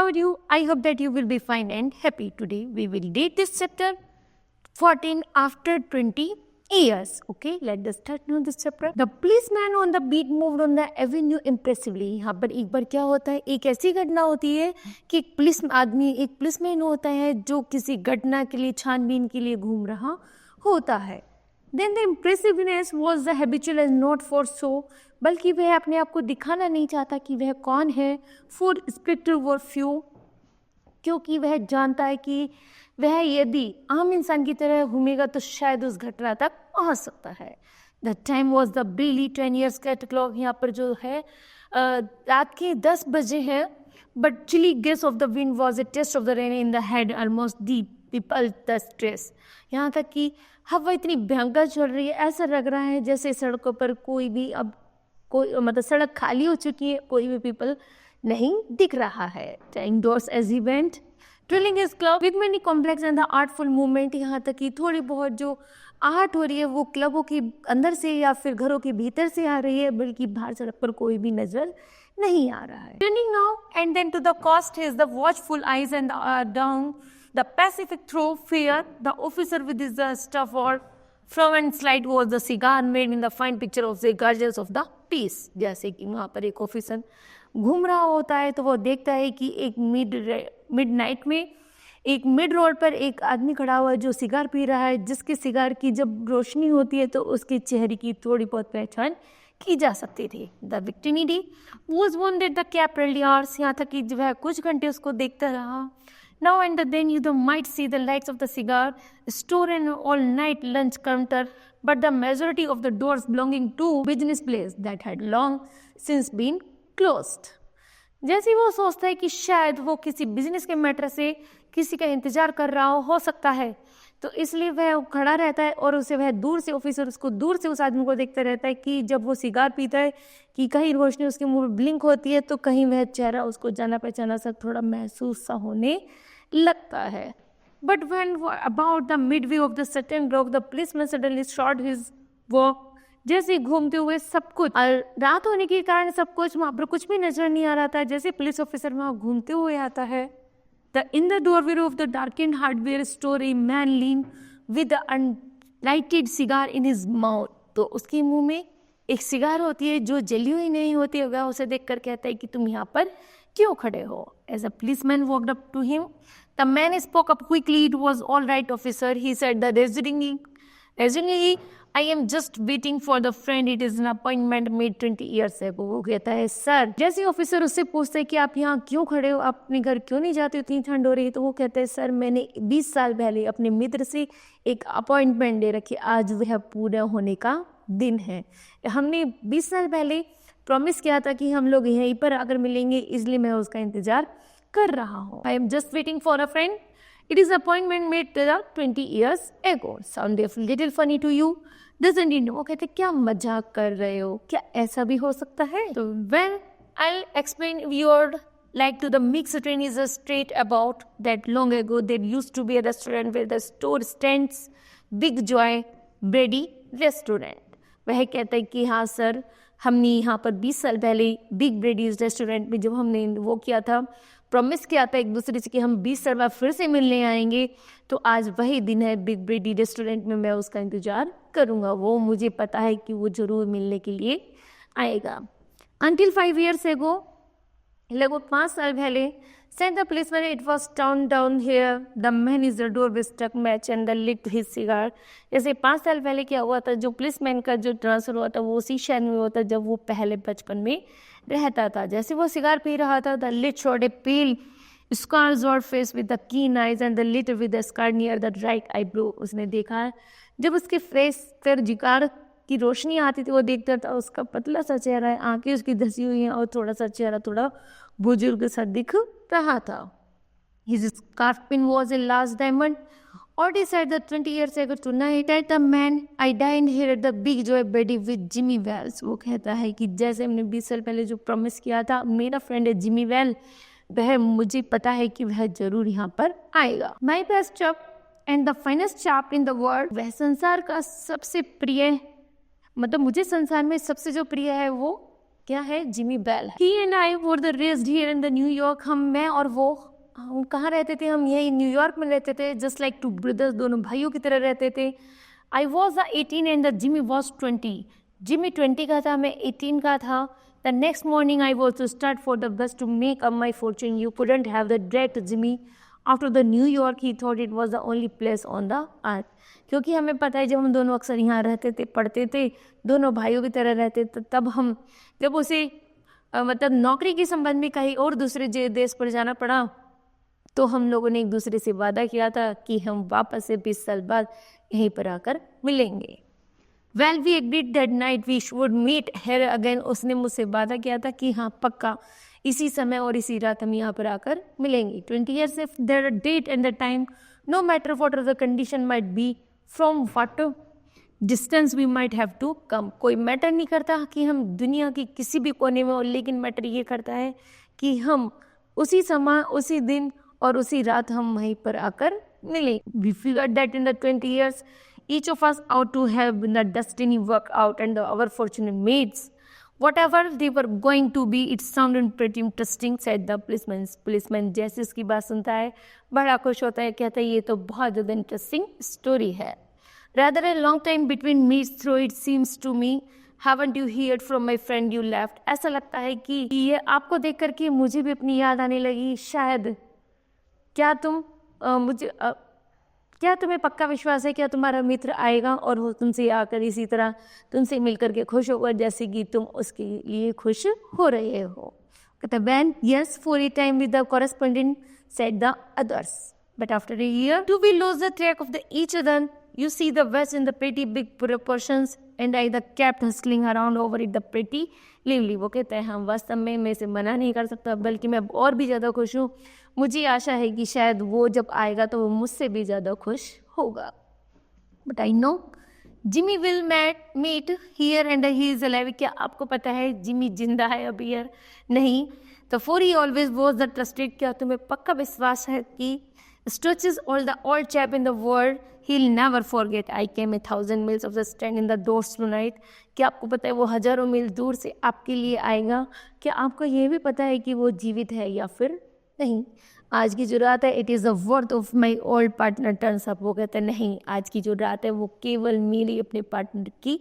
How are you? I hope that you will be fine and happy. Today we will read this chapter 14 after 20 years. Okay, let us start now this chapter. The policeman on the beat moved on the avenue impressively. यहाँ पर एक बार क्या होता है, एक ऐसी घटना होती है कि एक पुलिसमैन होता है जो किसी घटना के लिए छानबीन के लिए घूम रहा होता है. Then the impressiveness was the habitual and not for show, बल्कि वह अपने आप को दिखाना नहीं चाहता कि वह कौन है. For spectre were few, क्योंकि वह जानता है कि वह यदि आम इंसान की तरह घूमेगा तो शायद उस घटना तक पहुंच सकता है. The time was the billy 10 years cat clock. यहाँ पर जो है रात के 10 बजे हैं. But chilly guess of the wind was a test of the rain in the head almost the people the stress. यहाँ तक कि हवा इतनी भयंकर चल रही है, ऐसा लग रहा है जैसे सड़कों पर मतलब सड़क खाली हो चुकी है, कोई भी पीपल नहीं दिख रहा है. Indoors as he went trilling his club with many complex and the artful movement. यहाँ तक कि थोड़ी बहुत जो आर्ट हो रही है वो क्लबों के अंदर से या फिर घरों के भीतर से आ रही है, बल्कि बाहर सड़क पर कोई भी नजर नहीं आ रहा है. Turning now and then to the coast is the watchful eyes and down the Pacific through fear. The officer with his stuff or from and slide was the cigar made in the fine picture of the guardians of the peace. जैसे कि वहाँ पर एक officer घूम रहा होता है तो वो देखता है कि एक मिड नाइट में एक मिड रोड पर एक आदमी खड़ा हुआ है जो सिगार पी रहा है, जिसके सिगार की जब रोशनी होती है तो उसके चेहरे की थोड़ी बहुत पहचान की जा सकती थी. The victimity was wounded the cap early hours. यहाँ तक कि वह कुछ घंटे उसको देखता रहा. Now and then you might see the lights of the cigar store and all-night lunch counter, but the majority of the doors belonging to business place that had long since been closed. जैसे वो सोचता है कि शायद वो किसी business के matter से किसी का इंतजार कर रहा हो सकता है, तो इसलिए वह खड़ा रहता है और वह दूर से ऑफिसर उसको दूर से उस आदमी को देखता रहता है कि जब वो सिगार पीता है कि कहीं रोशनी उसके मुंह में ब्लिंक होती है तो कहीं वह चेहरा उसको जाना पहचाना सा थोड़ा महसूस सा होने लगता है. But when about the Midway of the second block the policeman suddenly short his walk. जैसे घूमते हुए सब कुछ रात होने के कारण सब कुछ वहाँ पर कुछ भी नजर नहीं आ रहा था. जैसे पुलिस ऑफिसर वहाँ घूमते हुए आता है, in the doorway of the darkened hardware store a man leaned with an unlighted cigar in his mouth. तो उसके मुंह में एक सिगार होती है जो जली हुई नहीं होती. वह उसे देखकर कहता है कि तुम यहाँ पर क्यों खड़े हो. As a policeman walked up to him, the man spoke up quickly. It was all right, officer, he said. Reassuringly, I am just waiting for the friend. It is an appointment made 20 years ago. वो कहता है sir. जैसे officer उससे पूछते हैं कि आप यहाँ क्यों खड़े हो, आप अपने घर क्यों नहीं जाते, इतनी ठंड हो रही है, तो वो कहता है सर मैंने 20 साल पहले अपने मित्र से एक अपॉइंटमेंट दे रखी, आज वह पूरा होने का दिन है. हमने 20 साल पहले प्रॉमिस किया था कि हम लोग यहीं पर आकर मिलेंगे, इसलिए मैं उसका इंतजार कर रहा हूँ. I am just waiting for a friend. It is appointment made 20 years ago. Sound a little funny to you, doesn't it? वो कहते क्या मजाक कर रहे हो, क्या ऐसा भी हो सकता है. तो when I'll explain your like to the mixed train is a straight about that long ago there used to be a restaurant where the store stands Big Joy Brady Restaurant. वह कहता है कि हाँ सर, हमने यहाँ पर 20 साल पहले बिग ब्रेडीज रेस्टोरेंट में जब हमने वो किया था, प्रॉमिस किया था एक दूसरे से कि हम 20 साल बाद फिर से मिलने आएंगे, तो आज वही दिन है. बिग ब्रेडी रेस्टोरेंट में मैं उसका इंतजार करूँगा, वो मुझे पता है कि वो ज़रूर मिलने के लिए आएगा. Until 5 years ago, लगभग 5 साल पहले, said the policeman, it was down here. The man is the door with struck match and the lit his cigar. जैसे 5 साल पहले क्या हुआ था, जो पुलिसमैन का जो ट्रांसफर हुआ था वो उसी शहर में हुआ था जब वो पहले बचपन में रहता था. जैसे वो सिगार पी रहा था, the lit showed a pale scarred face with the keen eyes and the lit with the scar near the right eyebrow. उसने देखा जब उसके फेस पर जिकार की रोशनी आती थी, वो देखता था उसका पतला सा चेहरा है, आंखें उसकी धसी हुई हैं और थोड़ा सा चेहरा थोड़ा बुजुर्ग सा दिख रहा था. His scarf pin was a large diamond. Already said that 20 years ago tonight at the man I dined here at the Big Joy Brady with Jimmy Wells. वो कहता है कि जैसे हमने 20 साल पहले जो प्रॉमिस किया था, मेरा फ्रेंड है जिमी वेल, वह मुझे पता है कि वह जरूर यहाँ पर आएगा. My best chap and the finest chap in the world. वह संसार का सबसे प्रिय, मतलब मुझे संसार में सबसे जो प्रिय है वो क्या है, Jimmy Bell. He and I were the raised here in the New York. मैं और वो, हम कहाँ रहते थे, हम यही न्यूयॉर्क में रहते थे, जस्ट लाइक टू ब्रदर्स, दोनों भाइयों की तरह रहते थे। I was the 18 and the Jimmy was 20। Jimmy 20 का था, मैं 18 का था। The next morning I was to start for the bus to make up my fortune. You couldn't have the direct Jimmy after the New York. He thought it was the only place on the earth. क्योंकि हमें पता है, जब हम दोनों अक्सर यहाँ रहते थे, पढ़ते थे, दोनों भाइयों की तरह रहते थे, तब हम जब उसे मतलब नौकरी के संबंध में कहीं और दूसरे देश पर जाना पड़ा, तो हम लोगों ने एक दूसरे से वादा किया था कि हम वापस से 20 साल बाद यहीं पर आकर मिलेंगे। Well we agreed that night we should meet here again. उसने मुझसे वादा किया था कि हाँ पक्का इसी समय और इसी रात हम यहाँ पर आकर मिलेंगे। 20 years if there date and the time, no matter what the condition might be, from what distance we might have to come। कोई मैटर नहीं करता कि हम दुनिया की किसी भी कोने में हो, लेकिन मैटर ये करता है कि हम उसी समय, उसी दिन और उसी रात हम वहीं पर आकर मिले। We figured that in the 20 years, each of us out to have the destiny work out and our fortunate mates, whatever they were going to be, it sounded pretty interesting, said the policeman। policeman जैसे इसकी बात सुनता है बड़ा खुश होता है, कहता है ये तो बहुत ज़्यादा इंटरेस्टिंग स्टोरी है। Rather a long time between meets through it seems to me, haven't you heard from my friend you left। ऐसा लगता है कि ये आपको देख करके मुझे भी अपनी याद आने लगी। शायद क्या तुम क्या तुम्हें पक्का विश्वास है, क्या तुम्हारा मित्र आएगा और वो तुमसे आकर इसी तरह तुमसे मिलकर के खुश होगा जैसे कि तुम उसके लिए खुश हो रहे हो। कहता when yes for a time with the correspondent said the others, but after a year do we lose the track of the each other. You see the West in the pretty big proportions and I the kept hustling around over it the pretty lively। वो कहते हैं हम वास्तव में मैं इसे मना नहीं कर सकता, बल्कि मैं और भी ज़्यादा खुश हूँ। मुझे आशा है कि शायद वो जब आएगा तो वो मुझसे भी ज़्यादा खुश होगा। But I know Jimmy will meet here and he is alive. क्या आपको पता है जिमी जिंदा है अब हियर नहीं? तो for he always was the trusted. क्या तुम्हें पक्का विश्वास है कि stretches all the old chap in the world, he'll never forget I came 1,000 miles of the stand in the doors tonight। क्या आपको पता है वो हजारों मील दूर से आपके लिए आएगा? क्या आपको ये भी पता है कि वो जीवित है या फिर नहीं? आज की जो रात है, it is the worth of my old partner turns up. वो कहते हैं नहीं, आज की जो रात है वो केवल मेरी अपने पार्टनर की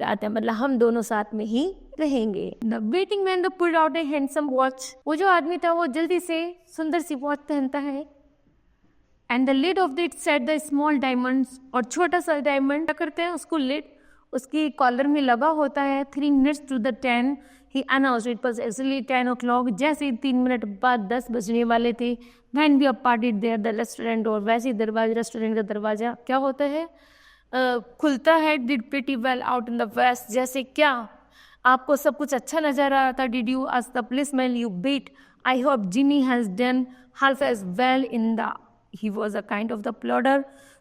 रात है, मतलब हम दोनों साथ में ही रहेंगे। The waiting man the pulled out A handsome watch. वो जो आदमी था वो जल्दी से सुंदर सी वॉच पहनता है। And the lid of it set the small diamonds. और छोटा सा डायमंड क्या करते हैं, उसको लिड उसकी कॉलर में लगा होता है। 3 minutes to the 10 he announced it was actually 10 o'clock। जैसे 3 मिनट बाद 10 बजने वाले थे, when we are parted there the restaurant door. वैसे ही रेस्टोरेंट का दरवाजा क्या होता है, खुलता है। Did pretty well out in the West. जैसे क्या आपको सब कुछ अच्छा नजर आ रहा था? Did you ask the policeman you beat. I hope Jimmy has done half as well in the, he was a kind of the plodder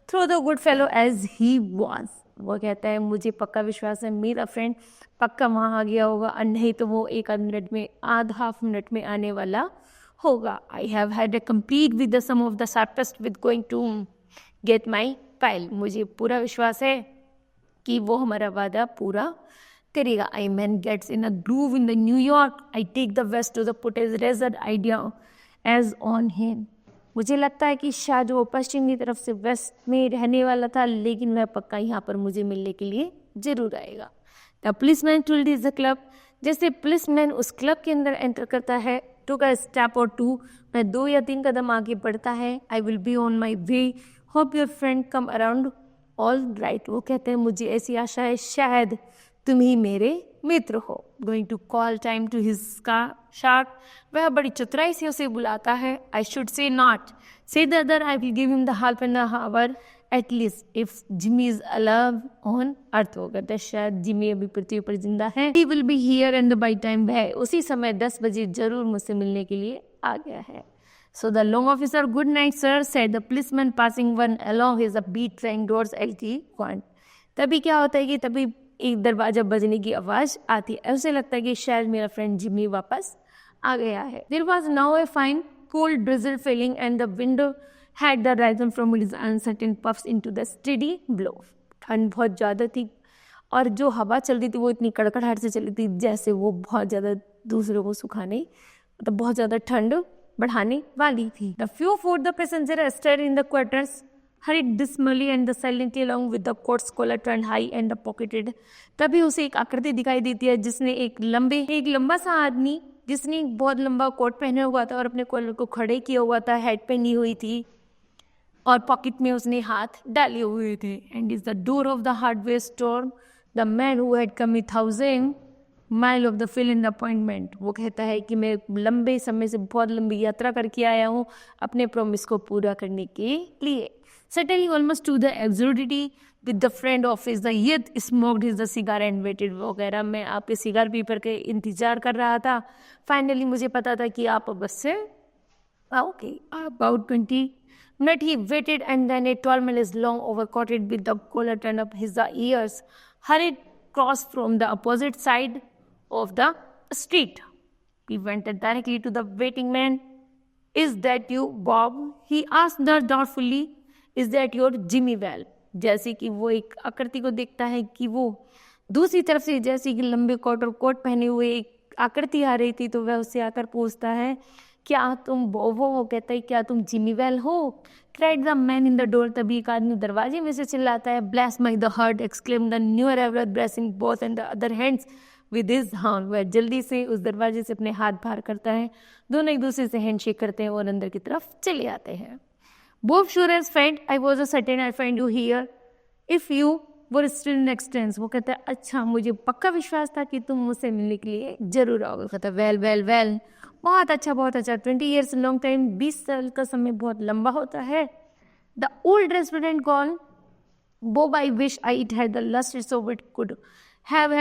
through the good fellow as he was। वो कहता है मुझे पक्का विश्वास है मेरा friend पक्का वहाँ आ गया होगा, और नहीं तो वो एक आध मिनट में, हाफ मिनट में आने वाला होगा। I have had a complete with the some of the sharpest with going to get my file. मुझे पूरा विश्वास है कि वो हमारा वादा पूरा करेगा। I man gets in a groove in the New York. I take the west to the put as razored idea edge on him. मुझे लगता है कि शायद वो पश्चिम की तरफ से वेस्ट में रहने वाला था, लेकिन वह पक्का यहाँ पर मुझे मिलने के लिए जरूर आएगा। The policeman told is the club. जैसे पुलिसमैन उस क्लब के अंदर एंटर करता है, टुक अ स्टेप और 2, मैं 2 या 3 कदम आगे बढ़ता है। I will be on my way, hope your friend come around all right. वो कहते हैं मुझे ऐसी आशा है शायद तुम ही मेरे मित्र हो। Going to call time to his shark. वह बड़ी चतुराई से उसे बुलाता है। I should say not say the other, I will give him the half an hour at least if Jimmy is alive on earth. हो कहता है शायद जिमी अभी पृथ्वी पर जिंदा है। He will be here and by time, वह उसी समय 10 बजे जरूर मुझसे मिलने के लिए आ गया है। So the long officer, good night sir, said the policeman passing one along his beat train doors as he went। तभी क्या होता है कि तभी एक दरवाजा बजने की आवाज आती है। ऐसे लगता है कि शायद मेरा फ्रेंड जिमी वापस आ गया है। There was now a fine cold drizzle falling and the window had the risen from its uncertain puffs into the steady blow। ठंड बहुत ज़्यादा थी और जो हवा चल रही थी वो इतनी कड़कड़ाहट से चली थी जैसे वो बहुत ज़्यादा दूसरों को सुखाने, मतलब बहुत ज़्यादा ठंड बढ़ाने वाली थी. The few foot the passenger stirred in the quarters hurried dismally and the silently along with the coat's collar turned high and the pocketed. तभी उसे एक आकृति दिखाई देती है जिसने एक लंबा सा आदमी जिसने एक बहुत लंबा कोट पहना हुआ था और अपने कॉलर को खड़े किया हुआ था, हेड पहनी हुई थी और पॉकेट में उसने हाथ डाले हुए थे. And is the door of the hardware store the man who had come 1,000 mile of the fill in appointment. वो कहता है कि मैं लंबे समय से बहुत लंबी यात्रा करके आया हूँ अपने प्रॉमिस को पूरा करने के लिए. Suddenly almost to the absurdity with the friend of his the youth smoked his the cigar and waited. वगैरह मैं आपके सिगार पीपर के इंतजार कर रहा था. फाइनली मुझे पता था कि आप बस से आओगे. About 20 minutes he waited and then a 12 miles long overcoated with the collar turned up his the ears hurried cross from the opposite side of the street. He went directly to the waiting man. Is that you, Bob? He asked doubtfully. Is that your Jimmy Well? जैसे कि वो एक आकृति को देखता है कि वो दूसरी तरफ से जैसे कि लंबे कोट और कोट पहने हुए एक आकृति आ रही थी, तो वह उससे आकर पूछता है क्या तुम बॉब हो? वो कहता है क्या तुम जिमी वेल हो? Cried the man in the door. तभी एक आदमी दरवाजे में से चिल्लाता है. Bless my the heart exclaim the new arrival blessing both and the other hands with his hand. वह जल्दी से उस दरवाजे से अपने हाथ बाहर करता है, दोनों एक दूसरे से हैंडशेक करते हैं और अंदर की तरफ चले आते हैं. Bob sure as fate, I was a certain I'll find you here if you were still next tense. वो कहता है अच्छा मुझे पक्का विश्वास था कि तुम मुझसे मिलने के लिए जरूर आओगे. कहता है वेल बहुत अच्छा 20 years लॉन्ग टाइम. 20 साल का समय बहुत लंबा होता है. The old restaurant call Bob, I wish I had the lust so it could have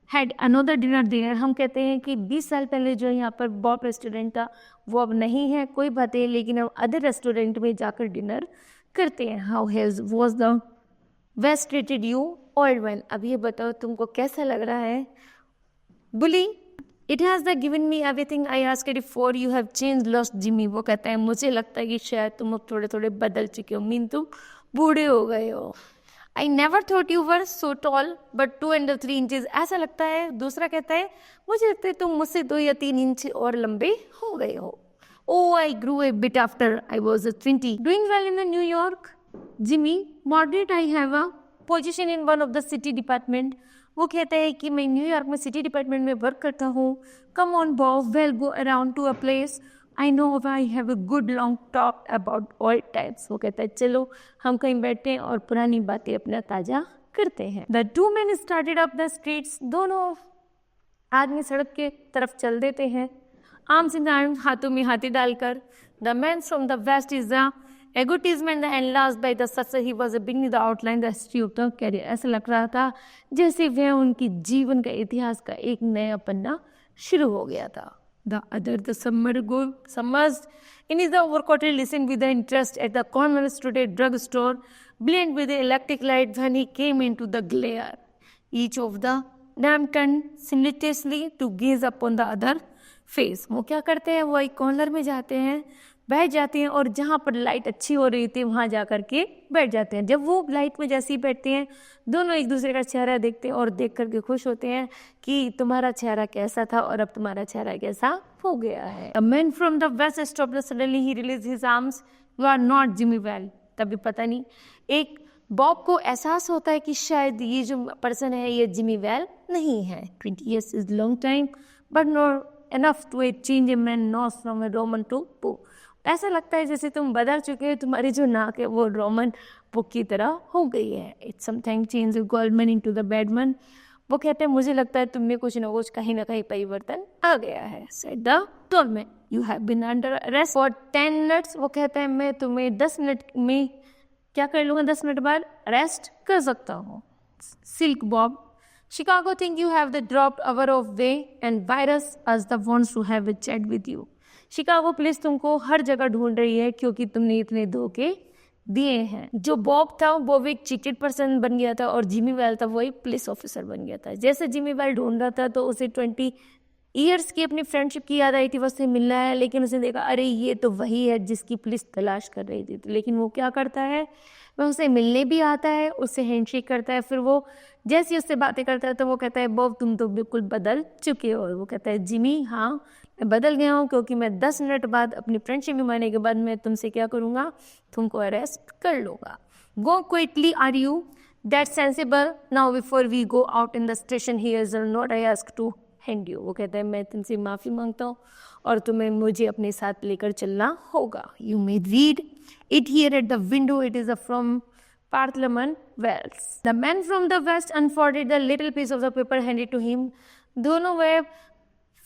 had another dinner there. हम कहते हैं कि 20 साल पहले जो यहाँ पर बॉब रेस्टोरेंट था वो अब नहीं है, कोई बात नहीं, लेकिन हम अदर रेस्टोरेंट में जाकर डिनर करते हैं. How has was the west treated you old one. अब ये बताओ तुमको कैसा लग रहा है bully. It has the given me everything I asked for. You have change lost Jimmy. वो कहता है मुझे लगता है कि शायद तुम अब थोड़े थोड़े बदल चुके हो, मीन तुम बूढ़े हो गए हो. I never thought you were so tall, but 2 and 3 inches. ऐसा लगता है. दूसरा कहता है मुझे लगता है तुम मुझसे 2 या 3 इंच और लंबे हो गए हो. Oh, I grew a bit after I was 20. Doing well in the New York. Jimmy, moderate I have a position in one of the city department. वो कहता है कि मैं न्यूयॉर्क में सिटी डिपार्टमेंट में वर्क करता हूँ. Come on, Bob, we'll go around to a place. I know I have a good long talk about old times. वो कहता है चलो हम कहीं बैठते हैं और पुरानी बातें अपना ताज़ा करते हैं. The two men started up the streets. दोनों आदमी सड़क के तरफ चल देते हैं, आर्म्स इन आर्म्स, हाथों में हाथी डालकर. The man from the west is the egotism and last by the success he was beginning the outline the history of the career. ऐसा लग रहा था जैसे वह उनकी जीवन का इतिहास का एक नया पन्ना शुरू हो गया था. The other, the submerged in his overcoated, listened with the interest at the corner stood a drugstore, blend with the electric light when he came into the glare. Each of the them turned simultaneously to gaze upon the other face. वो क्या करते हैं, वो एक corner में जाते हैं, बैठ जाते हैं और जहाँ पर लाइट अच्छी हो रही थी वहाँ जा कर के बैठ जाते हैं. जब वो लाइट में जैसे ही बैठते हैं दोनों एक दूसरे का चेहरा देखते हैं और देख करके खुश होते हैं कि तुम्हारा चेहरा कैसा था और अब तुम्हारा चेहरा कैसा हो गया है. A man from the west stopped suddenly. He released his arms. You are not Jimmy Well. तभी पता नहीं एक बॉब को एहसास होता है कि शायद ये जो पर्सन है ये जिमी वेल नहीं है. 20 years is long time but not enough to change a man nose from a Roman to Pope. ऐसा लगता है जैसे तुम बदल चुके हो, तुम्हारी जो नाक है वो रोमन बुक की तरह हो गई है. It's something change Goldman into the badman. वो कहते हैं मुझे लगता है तुम में कुछ ना कुछ कहीं ना कहीं परिवर्तन आ गया है. Said the tollman. You have been under arrest for 10 minutes. वो कहते हैं मैं तुम्हें 10 मिनट में क्या कर लूँगा, 10 मिनट बाद अरेस्ट कर सकता हूँ. Silk Bob. Chicago think you have the dropped our of way and virus us the wants to have a chat with you. Chicago police तुमको हर जगह ढूंढ रही है क्योंकि तुमने इतने धोखे दिए हैं. जो बॉब था वो एक चीटेड पर्सन बन गया था और जिमी वेल था वो एक पुलिस ऑफिसर बन गया था. जैसे जिमी वेल ढूंढ रहा था तो उसे 20 ईयर्स की अपनी फ्रेंडशिप की याद आई थी, वो उससे मिलना है, लेकिन उसने देखा अरे ये तो वही है जिसकी पुलिस तलाश कर रही थी। तो लेकिन वो क्या करता है, वह उसे मिलने भी आता है, उससे हैंडशेक करता है। फिर वो जैसे ही उससे बातें करता है तो वो कहता है बॉब तुम तो बिल्कुल बदल चुके हो। वो कहता है जिमी हाँ मैं बदल गया हूँ, क्योंकि मैं 10 मिनट बाद अपनी फ्रेंडशिप निभाने के बाद मैं तुमसे क्या करूँगा, तुमको अरेस्ट कर लूँगा। Go quickly are you that sensible now before we go out in the station here is note I ask to hand you. वो कहता है मैं तुमसे माफ़ी मांगता हूँ और तुम्हें मुझे अपने साथ लेकर चलना होगा। You may read it here at the window, it is from Parliament Wells. The man from the west unfolded the little piece of the paper handed to him. दोनों वे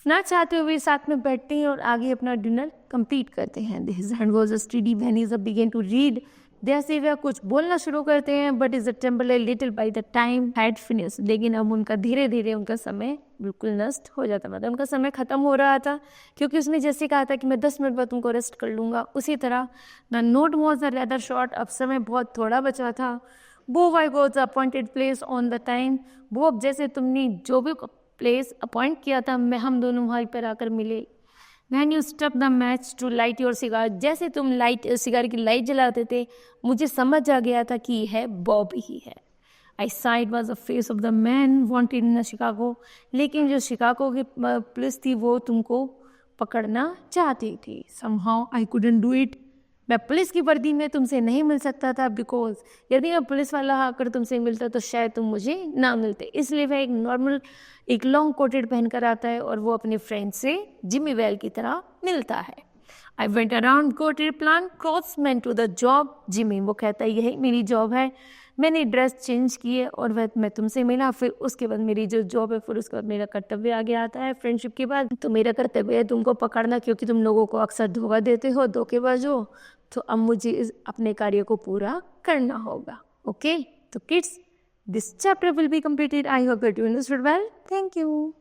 ना चाहते हुए साथ में बैठते हैं और आगे अपना डिनर कंप्लीट करते हैं। His hand was steady when he began to read. जैसे वह कुछ बोलना शुरू करते हैं, but is temple little by the time had finish. लेकिन अब उनका धीरे धीरे उनका समय बिल्कुल नष्ट हो जाता, मतलब उनका समय ख़त्म हो रहा था, क्योंकि उसने जैसे कहा था कि मैं 10 मिनट बाद तुमको रेस्ट कर लूँगा, उसी तरह the note was a rather short. अब समय बहुत थोड़ा बचा था। Bob I go the appointed place on the time. Bob जैसे तुमने जो भी प्लेस अपॉइंट किया था, मैं हम दोनों वहीं पर आकर मिले। When you struck the match to light your cigar, जैसे तुम सिगार की लाइट जलाते थे, मुझे समझ आ गया था कि यह बॉब ही है। I saw it was the face of the man wanted in Chicago. लेकिन जो शिकागो की पुलिस थी वो तुमको पकड़ना चाहती थी। Somehow I couldn't do it. मैं पुलिस की वर्दी में तुमसे नहीं मिल सकता था, बिकॉज यदि मैं पुलिस वाला आकर तुमसे मिलता तो शायद तुम मुझे ना मिलते। इसलिए वह एक लॉन्ग कोटेड पहनकर आता है और वो अपने फ्रेंड से जिमी वेल की तरह मिलता है। I went around coated plan cross man to the job Jimmy. वो कहता है यही मेरी जॉब है। मैंने ड्रेस चेंज की है और वह मैं तुमसे मिला, फिर उसके बाद मेरी जो जॉब है, फिर उसके बाद मेरा कर्तव्य आगे आता है फ्रेंडशिप के बाद। तो मेरा कर्तव्य है तुमको पकड़ना, क्योंकि तुम लोगों को अक्सर धोखा देते हो, धोखेबाज हो। तो अब मुझे अपने कार्य को पूरा करना होगा। ओके, तो kids, this chapter will be completed. I hope that you understood well. Thank you.